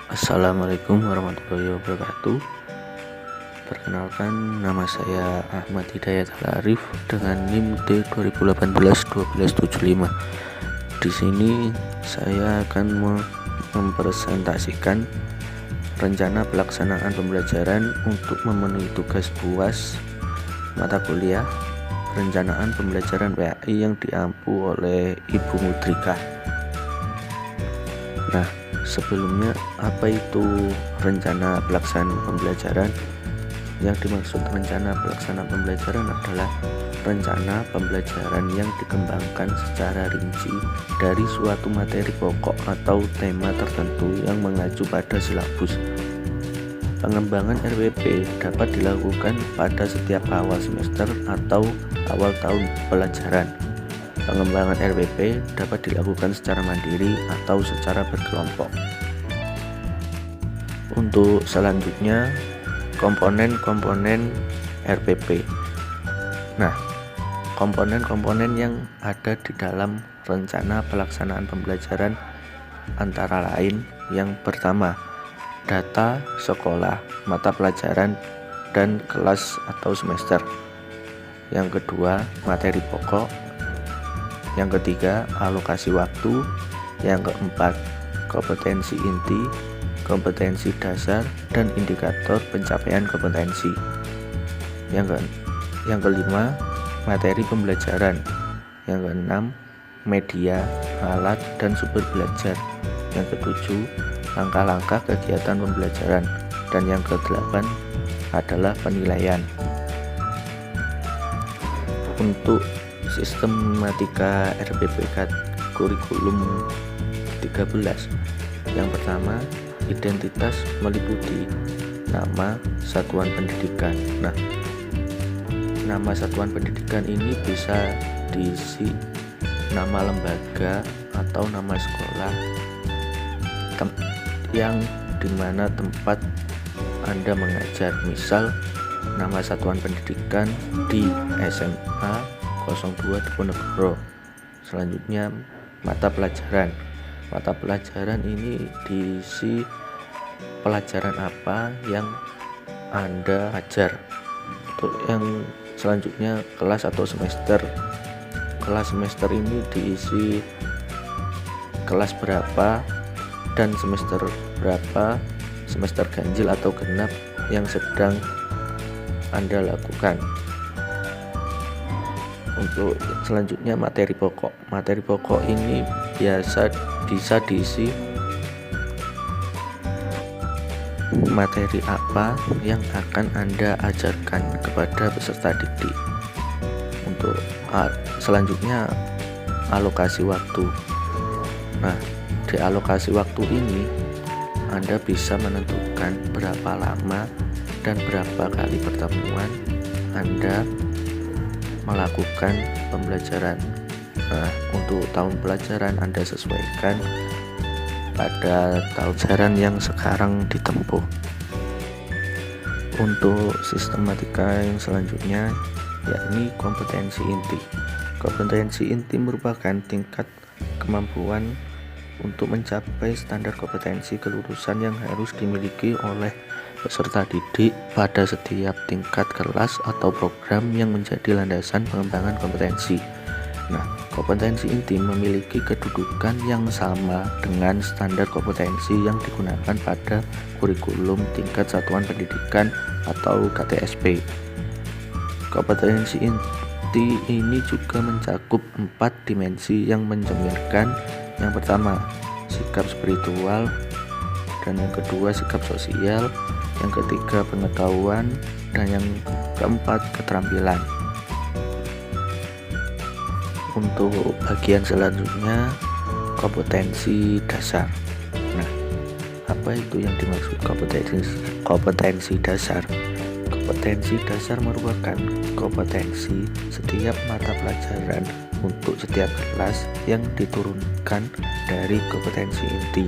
Assalamualaikum warahmatullahi wabarakatuh. Perkenalkan, nama saya Ahmad Hidayat Al-Arif dengan NIM D2018-1275. Di sini saya akan mempresentasikan rencana pelaksanaan pembelajaran untuk memenuhi tugas UAS mata kuliah perencanaan pembelajaran PAI yang diampu oleh Ibu Mudrika. Nah, sebelumnya, apa itu rencana pelaksanaan pembelajaran? Yang dimaksud rencana pelaksanaan pembelajaran adalah rencana pembelajaran yang dikembangkan secara rinci dari suatu materi pokok atau tema tertentu yang mengacu pada silabus. Pengembangan RWP dapat dilakukan pada setiap awal semester atau awal tahun pelajaran. Pengembangan RWP dapat dilakukan secara mandiri atau secara berkelompok. Untuk selanjutnya, komponen-komponen RPP. Nah, komponen-komponen yang ada di dalam rencana pelaksanaan pembelajaran antara lain yang pertama, data sekolah, mata pelajaran, dan kelas atau semester. Yang kedua, materi pokok. Yang ketiga, alokasi waktu. Yang keempat, kompetensi inti, kompetensi dasar, dan indikator pencapaian kompetensi. Yang kelima, materi pembelajaran. Yang keenam, media, alat, dan sumber belajar. Yang ketujuh, langkah-langkah kegiatan pembelajaran. Dan yang kedelapan adalah penilaian. Untuk sistematika RPP kurikulum 13, yang pertama, identitas meliputi nama satuan pendidikan. Nah, nama satuan pendidikan ini bisa diisi nama lembaga atau nama sekolah yang dimana tempat Anda mengajar. Misal, nama satuan pendidikan di SMA 02 Diponegoro. Selanjutnya, mata pelajaran. Mata pelajaran ini diisi pelajaran apa yang Anda ajar. Untuk yang selanjutnya, kelas atau semester. Kelas semester ini diisi kelas berapa dan semester berapa, semester ganjil atau genap yang sedang Anda lakukan. Untuk selanjutnya, materi pokok. Materi pokok ini biasa bisa diisi materi apa yang akan Anda ajarkan kepada peserta didik. Untuk selanjutnya, alokasi waktu. Nah, di alokasi waktu ini Anda bisa menentukan berapa lama dan berapa kali pertemuan Anda melakukan pembelajaran. Nah, untuk tahun pelajaran Anda sesuaikan pada tahun pelajaran yang sekarang ditempuh. Untuk sistematika yang selanjutnya, yakni kompetensi inti. Kompetensi inti merupakan tingkat kemampuan untuk mencapai standar kompetensi kelulusan yang harus dimiliki oleh peserta didik pada setiap tingkat kelas atau program yang menjadi landasan pengembangan kompetensi. Nah, kompetensi inti memiliki kedudukan yang sama dengan standar kompetensi yang digunakan pada kurikulum tingkat satuan pendidikan atau KTSP. Kompetensi inti ini juga mencakup 4 dimensi yang mencerminkan. Yang pertama, sikap spiritual, dan yang kedua, sikap sosial, yang ketiga, pengetahuan, dan yang keempat, keterampilan. Untuk bagian selanjutnya, kompetensi dasar. Nah, apa itu yang dimaksud kompetensi dasar? Kompetensi dasar merupakan kompetensi setiap mata pelajaran untuk setiap kelas yang diturunkan dari kompetensi inti.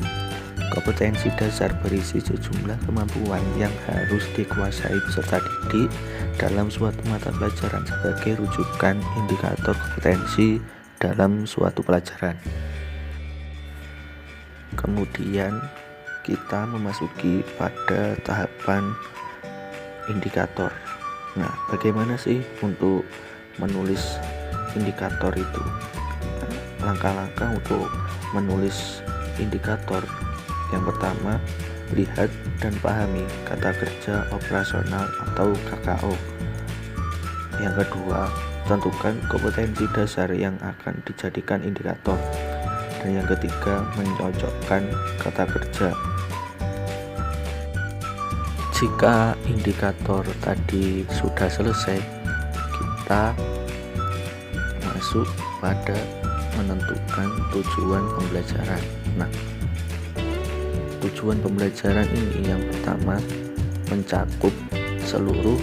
Kompetensi dasar berisi sejumlah kemampuan yang harus dikuasai peserta didik dalam suatu mata pelajaran sebagai rujukan indikator kompetensi dalam suatu pelajaran. Kemudian kita memasuki pada tahapan indikator. Nah, bagaimana sih untuk menulis indikator itu? Langkah-langkah untuk menulis indikator: yang pertama, lihat dan pahami kata kerja operasional atau KKO. Yang kedua, tentukan kompetensi dasar yang akan dijadikan indikator. Dan yang ketiga, mencocokkan kata kerja. Jika indikator tadi sudah selesai, kita masuk pada menentukan tujuan pembelajaran. Nah, tujuan pembelajaran ini yang pertama mencakup seluruh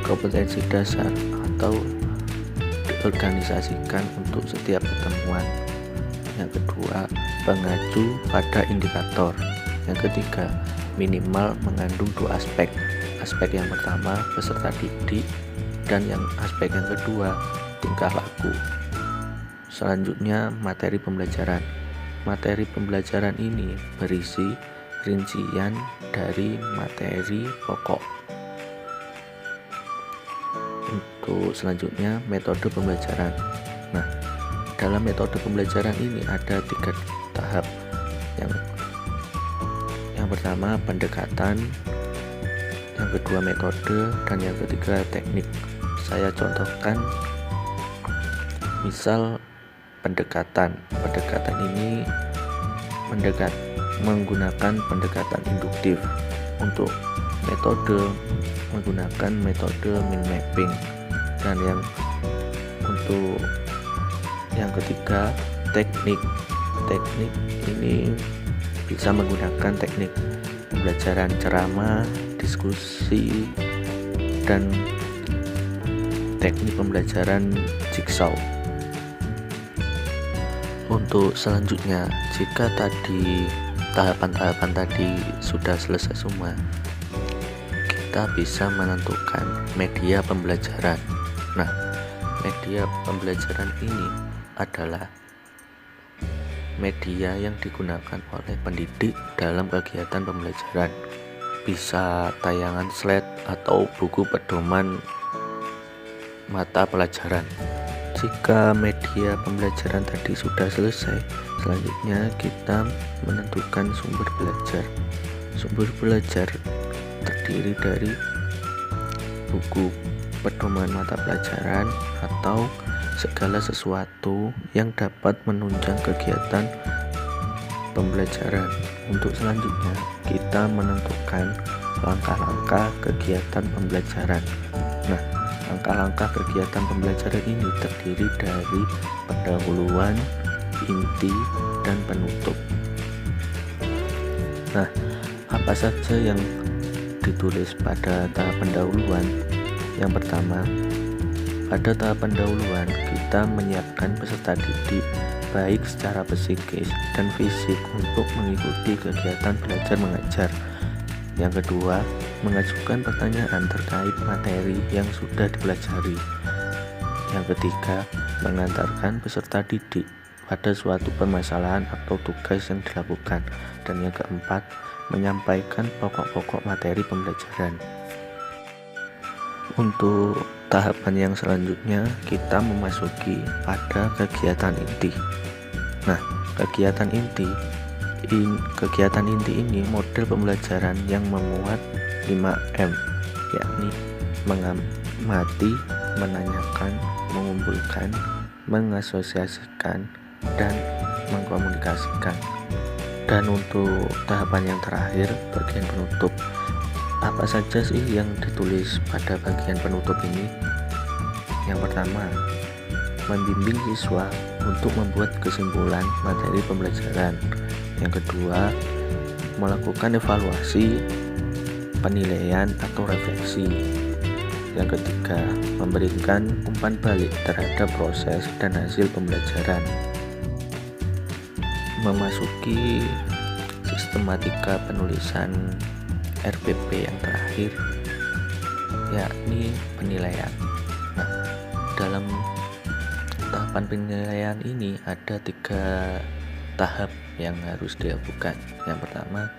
kompetensi dasar atau diorganisasikan untuk setiap pertemuan. Yang kedua, mengacu pada indikator. Yang ketiga, minimal mengandung dua aspek. Aspek yang pertama peserta didik, dan aspek yang kedua tingkah laku. Selanjutnya, materi pembelajaran. Materi pembelajaran ini berisi rincian dari materi pokok. Untuk selanjutnya, metode pembelajaran. Nah, dalam metode pembelajaran ini ada 3 tahap. Yang pertama pendekatan, yang kedua metode, dan yang ketiga teknik. Saya contohkan misal pendekatan. Pendekatan ini menggunakan pendekatan induktif. Untuk metode menggunakan metode mind mapping. Dan untuk yang ketiga teknik. Teknik ini bisa menggunakan teknik pembelajaran ceramah, diskusi, dan teknik pembelajaran jigsaw. Untuk selanjutnya, jika tadi tahapan-tahapan tadi sudah selesai semua, kita bisa menentukan media pembelajaran. Nah, media pembelajaran ini adalah media yang digunakan oleh pendidik dalam kegiatan pembelajaran. Bisa tayangan slide atau buku pedoman mata pelajaran. Jika media pembelajaran tadi sudah selesai, selanjutnya kita menentukan sumber belajar. Sumber belajar terdiri dari buku pedoman mata pelajaran atau segala sesuatu yang dapat menunjang kegiatan pembelajaran. Untuk selanjutnya, kita menentukan langkah-langkah kegiatan pembelajaran. Nah, langkah-langkah kegiatan pembelajaran ini terdiri dari pendahuluan, inti, dan penutup. Nah, apa saja yang ditulis pada tahap pendahuluan? Yang pertama, pada tahap pendahuluan kita menyiapkan peserta didik baik secara psikis dan fisik untuk mengikuti kegiatan belajar mengajar. Yang kedua, mengajukan pertanyaan terkait materi yang sudah dipelajari. Yang ketiga, mengantarkan peserta didik pada suatu permasalahan atau tugas yang dilakukan. Dan yang keempat, menyampaikan pokok-pokok materi pembelajaran. Untuk tahapan yang selanjutnya, kita memasuki pada kegiatan inti. Nah, kegiatan inti ini model pembelajaran yang memuat 5M, yakni mengamati, menanyakan, mengumpulkan, mengasosiasikan, dan mengkomunikasikan. Dan untuk tahapan yang terakhir, bagian penutup. Apa saja sih yang ditulis pada bagian penutup ini? Yang pertama, membimbing siswa untuk membuat kesimpulan materi pembelajaran. Yang kedua, melakukan evaluasi, penilaian atau refleksi. Yang ketiga, memberikan umpan balik terhadap proses dan hasil pembelajaran. Memasuki sistematika penulisan RPP yang terakhir, yakni penilaian. Nah, dalam tahapan penilaian ini ada 3 tahap yang harus dilakukan. Yang pertama,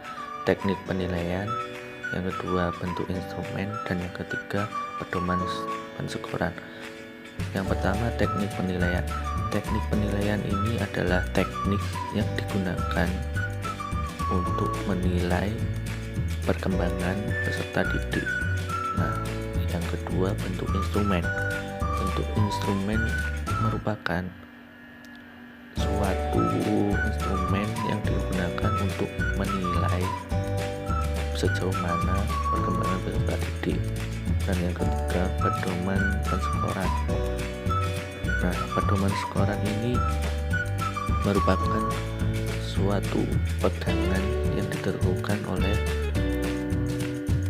teknik penilaian, yang kedua bentuk instrumen, dan yang ketiga pedoman penskoran. Yang pertama, teknik penilaian. Teknik penilaian ini adalah teknik yang digunakan untuk menilai perkembangan peserta didik. Nah, yang kedua, bentuk instrumen. Bentuk instrumen merupakan suatu instrumen yang digunakan untuk menilai sejauh mana perkembangan peserta didik. Dan yang ketiga, pedoman penskoran. Nah, pedoman skoran ini merupakan suatu pegangan yang ditentukan oleh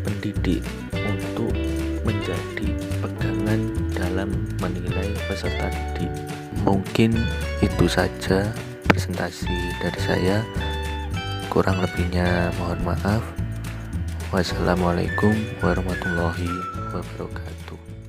pendidik untuk menjadi pegangan dalam menilai peserta didik. Mungkin itu saja presentasi dari saya. Kurang lebihnya mohon maaf. Wassalamualaikum warahmatullahi wabarakatuh.